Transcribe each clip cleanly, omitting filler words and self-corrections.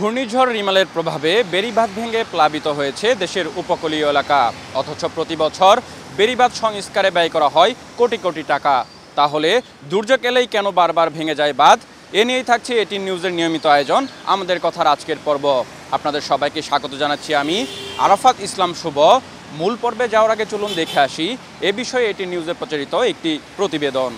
ঘূর্ণিঝড় রিমালের প্রভাবে বেড়িবাঁধ ভেঙে প্লাবিত হয়েছে দেশের উপকূলীয় এলাকা। অথচ প্রতি বছর বেড়িবাঁধ সংস্কারে ব্যয় করা হয় কোটি কোটি টাকা। তাহলে দুর্যোগ এলেই কেন বারবার ভেঙে যায় বাঁধ? এ নিয়েই থাকছে এটিএন নিউজের নিয়মিত আয়োজন আমাদের কথার আজকের পর্ব। আপনাদের সবাইকে স্বাগত জানাচ্ছি আমি আরাফাত ইসলাম শুভ। মূল পর্বে যাওয়ার আগে চলুন দেখে আসি এ বিষয়ে এটিএন নিউজে প্রচারিত একটি প্রতিবেদন।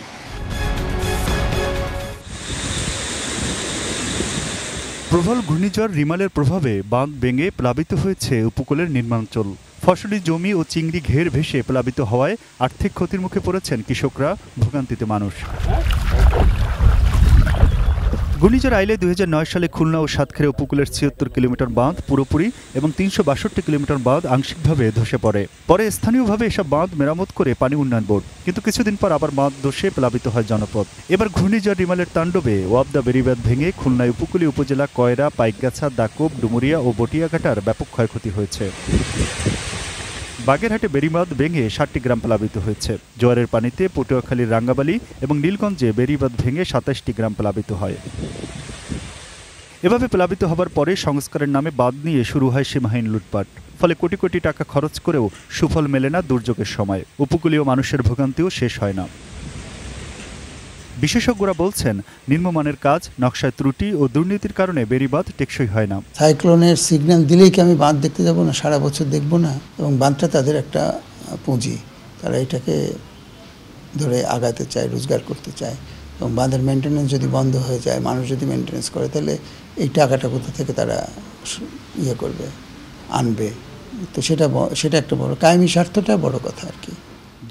প্রবল ঘূর্ণিঝড় রিমালের প্রভাবে বাঁধ ভেঙে প্লাবিত হয়েছে উপকূলের নিম্নাঞ্চল। ফসলি জমি ও চিংড়ি ঘের ভেসে প্লাবিত হওয়ায় আর্থিক ক্ষতির মুখে পড়েছেন কৃষকরা, ভোগান্তিতে মানুষ। ঘূর্ণিঝড় আইলে 2009 সালে খুলনা ও সাতক্ষীরা উপকূলের 76 কিলোমিটার বাঁধ পুরোপুরি এবং 362 কিলোমিটার বাঁধ আংশিকভাবে ধসে পড়ে। পরে স্থানীয়ভাবে এসব বাঁধ মেরামত করে পানি উন্নয়ন বোর্ড, কিন্তু কিছুদিন পর আবার বাঁধ ধসে প্লাবিত হয় জনপদ। এবার ঘূর্ণিঝড় রিমালের তাণ্ডবে ওয়াবদা বেড়িবাঁধ ভেঙে খুলনায় উপকূলীয় উপজেলা কয়রা, পাইকগাছা, দাকুব, ডুমুরিয়া ও বটিয়াঘাটার ব্যাপক ক্ষয়ক্ষতি হয়েছে। বাগেরহাটে বেড়িবাঁধ ভেঙে 60টি গ্রাম প্লাবিত হয়েছে। জোয়ারের পানিতে পটুয়াখালীর রাঙ্গাবালি এবং নীলগঞ্জে বেড়িবাঁধ ভেঙে 27টি গ্রাম প্লাবিত হয়। এভাবে প্লাবিত হবার পরে সংস্কারের নামে বাঁধ নিয়ে শুরু হয় সীমাহীন লুটপাট। ফলে কোটি কোটি টাকা খরচ করেও সুফল মেলে না দুর্যোগের সময়। উপকূলীয় মানুষের ভোগান্তিও শেষ হয় না। বিশেষজ্ঞরা বলছেন, নিম্নমানের কাজ, নকশায় ত্রুটি ও দুর্নীতির কারণে বেড়িবাঁধ টেকসই হয় না। সাইক্লোনের সিগন্যাল দিলেই কি আমি বাঁধ দেখতে যাব না? সারা বছর দেখব না? এবং বাঁধটা তাদের একটা পুঁজি, তারা এটাকে ধরে আগাতে চায়, রোজগার করতে চায়। এবং বাঁধের মেনটেন্যান্স যদি বন্ধ হয়ে যায়, মানুষ যদি মেনটেন্যান্স করে, তাহলে এই টাকাটা কোথা থেকে তারা করবে, আনবে? তো সেটা একটা বড় কায়েমি স্বার্থটা বড় কথা আর কি।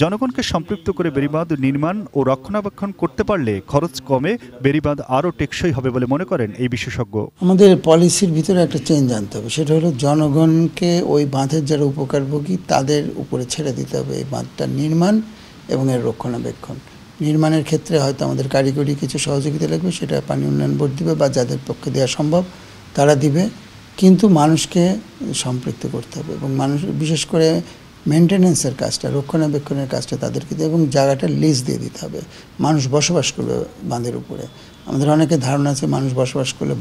জনগণকে সম্পৃক্ত করে বেড়িবাঁধ নির্মাণ ও রক্ষণাবেক্ষণ করতে পারলে খরচ কমে বেড়িবাঁধ আরও টেকসই হবে বলে মনে করেন এই বিশেষজ্ঞ। আমাদের পলিসির ভিতরে একটা চেঞ্জ আনতে হবে। সেটা হলো জনগণকে ওই বাঁধের যারা উপকারভোগী তাদের উপরে ছেড়ে দিতে হবে এই বাঁধটার নির্মাণ এবং এর রক্ষণাবেক্ষণ। নির্মাণের ক্ষেত্রে হয়তো আমাদের কারিগরি কিছু সহযোগিতা লাগবে, সেটা পানি উন্নয়ন বোর্ড দিবে বা যাদের পক্ষে দেওয়া সম্ভব তারা দিবে, কিন্তু মানুষকে সম্পৃক্ত করতে হবে এবং মানুষ বিশেষ করে মেনটেন্যান্সের কাজটা, রক্ষণাবেক্ষণের কাজটা তাদেরকে দিয়ে এবং জায়গাটা লিজ দিয়ে দিতে হবে। মানুষ বসবাস করবে বাঁধের উপরে। আমাদের অনেকের ধারণা আছে মানুষ বসবাস করলে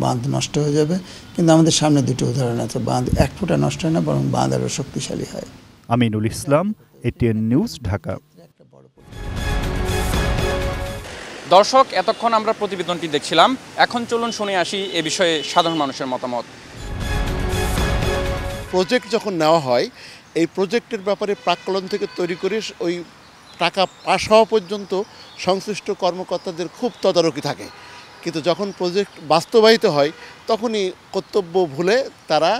বাঁধ নষ্ট হয়ে যাবে, কিন্তু আমাদের সামনে দুটো উদাহরণ আছে। বাঁধ এক ফোঁটা নষ্ট হয় না, বরং বাঁধ আরও শক্তিশালী হয়। Aminul Islam, ATN news, Dhaka. দর্শক, এতক্ষণ আমরা প্রতিবেদনটি দেখছিলাম। এখন চলুন শুনে আসি এ বিষয়ে সাধারণ মানুষের মতামত। প্রজেক্ট যখন নেওয়া হয়, এই প্রজেক্টের ব্যাপারে প্রাক্কলন থেকে তৈরি করে ওই টাকা পাস হওয়া পর্যন্ত সংশ্লিষ্ট কর্মকর্তাদের খুব তদারকি থাকে, কিন্তু যখন প্রজেক্ট বাস্তবায়িত হয় তখনই কর্তব্য ভুলে তারা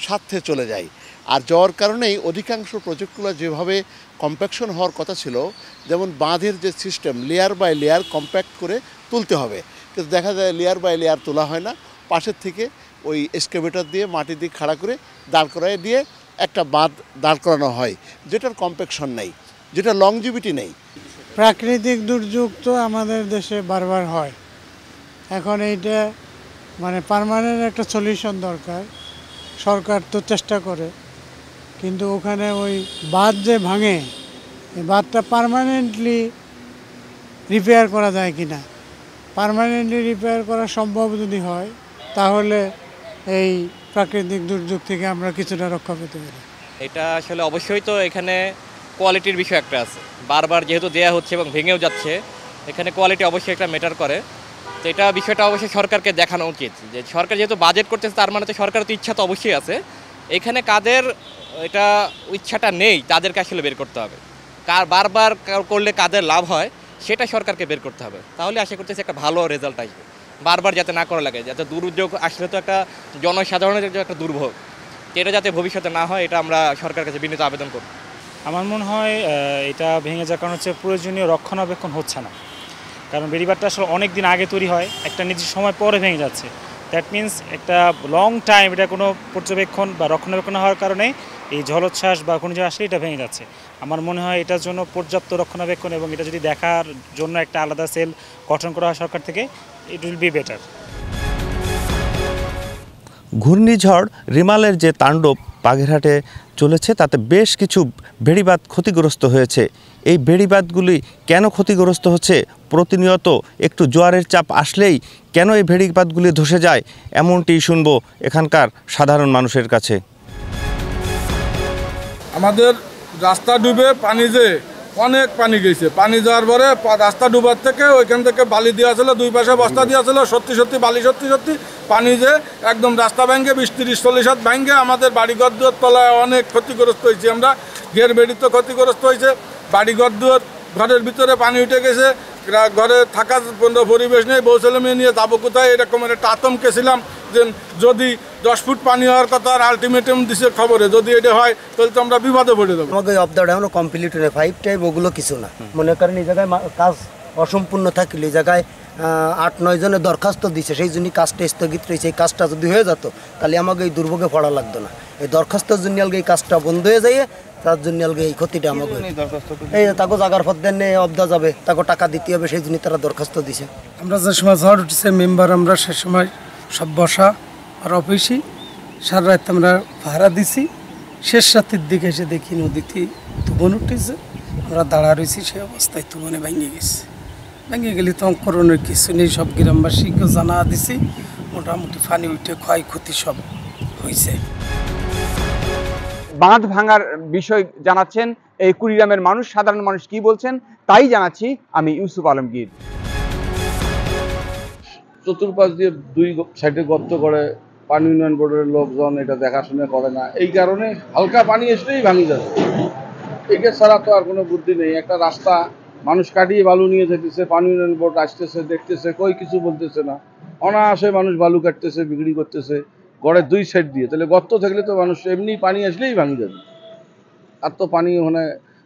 স্বার্থে চলে যায়। আর যাওয়ার কারণেই অধিকাংশ প্রজেক্টগুলো যেভাবে কম্প্যাকশন হওয়ার কথা ছিল, যেমন বাঁধের যে system layer by layer compact করে তুলতে হবে, কিন্তু দেখা যায় লেয়ার বাই লেয়ার তোলা হয় না। পাশের থেকে ওই এক্সকাভেটর দিয়ে মাটি দিয়ে খাড়া করে দাঁড় করায় দিয়ে একটা বাঁধ দাঁড় করানো হয়, যেটার কম্প্যাকশন নেই, যেটা লংজিভিটি নেই। প্রাকৃতিক দুর্যোগ তো আমাদের দেশে বারবার হয়। এখন এইটা পার্মানেন্ট একটা সলিউশন দরকার। সরকার তো চেষ্টা করে, কিন্তু ওখানে ওই বাঁধ যে ভাঙে, এই বাঁধটা পার্মানেন্টলি রিপেয়ার করা যায় কিনা। পার্মানেন্টলি রিপেয়ার করা সম্ভব যদি হয়, তাহলে এই প্রাকৃতিক দুর্যোগ থেকে আমরা কিছুটা রক্ষা পেতে পারি। এটা আসলে অবশ্যই তো এখানে কোয়ালিটির বিষয় একটা আছে। বারবার যেহেতু দেয়া হচ্ছে এবং ভেঙেও যাচ্ছে, এখানে কোয়ালিটি অবশ্যই একটা ম্যাটার করে। তো এটা বিষয়টা অবশ্যই সরকারকে দেখানো উচিত যে সরকার যেহেতু বাজেট করতেছে, তার মানে তো সরকারের তো ইচ্ছা তো অবশ্যই আছে। এখানে কাদের এটা ইচ্ছাটা নেই, তাদেরকে আসলে বের করতে হবে। বারবার করলে কাদের লাভ হয় সেটা সরকারকে বের করতে হবে, তাহলে আশা করতেছি একটা ভালো রেজাল্ট আসবে। বারবার যাতে না করা লাগে, যাতে দুর্যোগ আসলে তো একটা জনসাধারণের একটা দুর্ভোগ, এটা যাতে ভবিষ্যতে না হয়, এটা আমরা সরকারের কাছে বিনীত আবেদন করব। আমার মনে হয় এটা ভেঙে যাওয়ার কারণ হচ্ছে প্রয়োজনীয় রক্ষণাবেক্ষণ হচ্ছে না। কারণ বেড়িবাঁধটা আসলে অনেক দিন আগে তৈরি হয়, একটা নির্দিষ্ট সময় পরে ভেঙে যাচ্ছে। দ্যাট মিনস একটা লং টাইম এটা কোনো পর্যবেক্ষণ বা রক্ষণাবেক্ষণ হওয়ার কারণে এই জলোচ্ছ্বাস বা ঘূর্ণিঝড় আসলে এটা ভেঙে যাচ্ছে। আমার মনে হয় এটার জন্য পর্যাপ্ত রক্ষণাবেক্ষণ এবং এটা যদি দেখার জন্য একটা আলাদা সেল গঠন করা হয় সরকার থেকে, ইট উইল বি বেটার। ঘূর্ণিঝড় রিমালের যে তাণ্ডব বাগেরহাটে চলেছে, তাতে বেশ কিছু বেড়িবাঁধ ক্ষতিগ্রস্ত হয়েছে। এই বেড়িবাঁধগুলি কেন ক্ষতিগ্রস্ত হচ্ছে, প্রতিনিয়ত একটু জোয়ারের চাপ আসলেই কেন এই বেড়িবাঁধগুলি ধসে যায়, এমনটি শুনবো এখানকার সাধারণ মানুষের কাছে। আমাদের রাস্তা ডুবে পানি যে অনেক পানি গেছে, পানি যাওয়ার পরে রাস্তা ডুবার থেকে ওইখান থেকে বালি দেওয়া ছিল, দুই পাশে বস্তা দেওয়া ছিল, সত্যি বালি সত্যি পানি যে একদম রাস্তা ভেঙে 20-30-40 হাত ভেঙে আমাদের বাড়িঘর দুয়ার তলায় অনেক ক্ষতিগ্রস্ত হয়েছে। আমরা ঘের বেড়ি তো ক্ষতিগ্রস্ত হয়েছে, বাড়িঘর দুয়ার ঘরের ভিতরে পানি উঠে গেছে, ঘরে থাকার কোনো পরিবেশ নেই, বউ ছেলে মেয়ে নিয়ে যাবো কোথায়, এরকমের একটা আতঙ্কে ছিলাম যে যদি 10 ফুট পানি হওয়ার কথা আর আলটিমেটাম দিছে খবরে, যদি এটা হয় তাহলে তো আমরা বিপদে পড়ে যাবো। আমাকে অফ দ্য এখনো কমপ্লিট হয়ে 5 টাইপ ওগুলো কিছু না, মনে করেন এই জায়গায় কাজ অসম্পূর্ণ থাকলে এই জায়গায় 8-9 জনের দরখাস্ত দিছে, সেই জন্যই কাজটা স্থগিত রয়েছে। এই কাজটা যদি হয়ে যেত তাহলে আমাকে এই দুর্ভোগে পড়া লাগতো না। এই দরখাস্তের জন্য আলগে এই কাজটা বন্ধ হয়ে যায়, তার জন্য আলগে এই ক্ষতিটা আমাকে এই তাকে জাগার পদ্মের নিয়ে অবদা যাবে, তাকে টাকা দিতে হবে, সেই জন্য তারা দরখাস্ত দিছে। আমরা যে সময় ঝড় উঠেছে মেম্বার আমরা সে সময় সব বসা আর অফিসই সারা রাত আমরা ভাড়া দিছি। শেষ রাতের দিকে এসে দেখি নদীতে তুবন উঠেছে, আমরা দাঁড়া রয়েছি, সেই অবস্থায় তুবনে ভেঙে গেছে। ভেঙে গেলে তো করোনার কিছু নেই, সব গ্রামবাসীকে জানা দিছি, মোটামুটি পানি উঠে ক্ষয়ক্ষতি সব হয়েছে। বাঁধ ভাঙার বিষয় জানাচ্ছেন এই কুড়িগ্রামের মানুষ, সাধারণ মানুষ কি বলছেন তাই জানাচ্ছি আমি ইউসুফ আলমগীর। চতুর্পাশ দিয়ে 2 সাইডে গর্ত করে, পানি উন্নয়ন বোর্ডের লোকজন এটা দেখাশোনা করে না, এই কারণে হালকা পানি আসলেই ভাঙি যাচ্ছে। এটা ছাড়া তো আর কোনো বুদ্ধি নেই। একটা রাস্তা মানুষ কাটিয়ে বালু নিয়ে যেতেছে, পানি উন্নয়ন বোর্ড আসতেছে, দেখতেছে, কই কিছু বলতেছে না, অনায়াসে মানুষ বালু কাটতেছে, বিক্রি করতেছে গড়ের 2 সাইড দিয়ে। তাহলে গর্ত থাকলে তো মানুষ এমনি পানি আসলেই ভাঙি যাবে, আর তো পানি ওখানে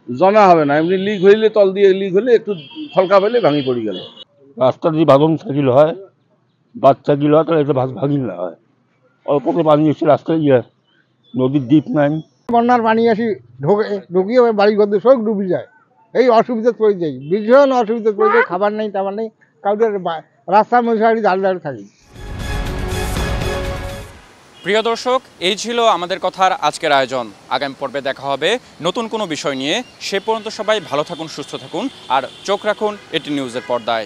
জমা হবে না, এমনি লিক হইলে তল দিয়ে লিক হলে একটু ফলকা পেলে ভাঙি পড়ে গেল। রাস্তা যদি ভাঙন থাকিল হয়, বাদ থাকিল হয়, তাহলে এটা ভাঙিল না হয়। অল্প করে পানি এসে রাস্তায় নদীর দ্বীপ নাই, বন্যার পানি আসি ঢুকিয়ে বাড়ি ঘর সব ডুবে যায়, এই অসুবিধা পড়ে যায়, ভীষণ অসুবিধা পড়ে যায়, খাবার নেই টাবার নেই, কাউদের রাস্তার মশারি দাঁড়িয়ে থাকি। প্রিয় দর্শক, এই ছিল আমাদের কথার আজকের আয়োজন। আগামী পর্বে দেখা হবে নতুন কোনো বিষয় নিয়ে। সে পর্যন্ত সবাই ভালো থাকুন, সুস্থ থাকুন, আর চোখ রাখুন এটি নিউজের পর্দায়।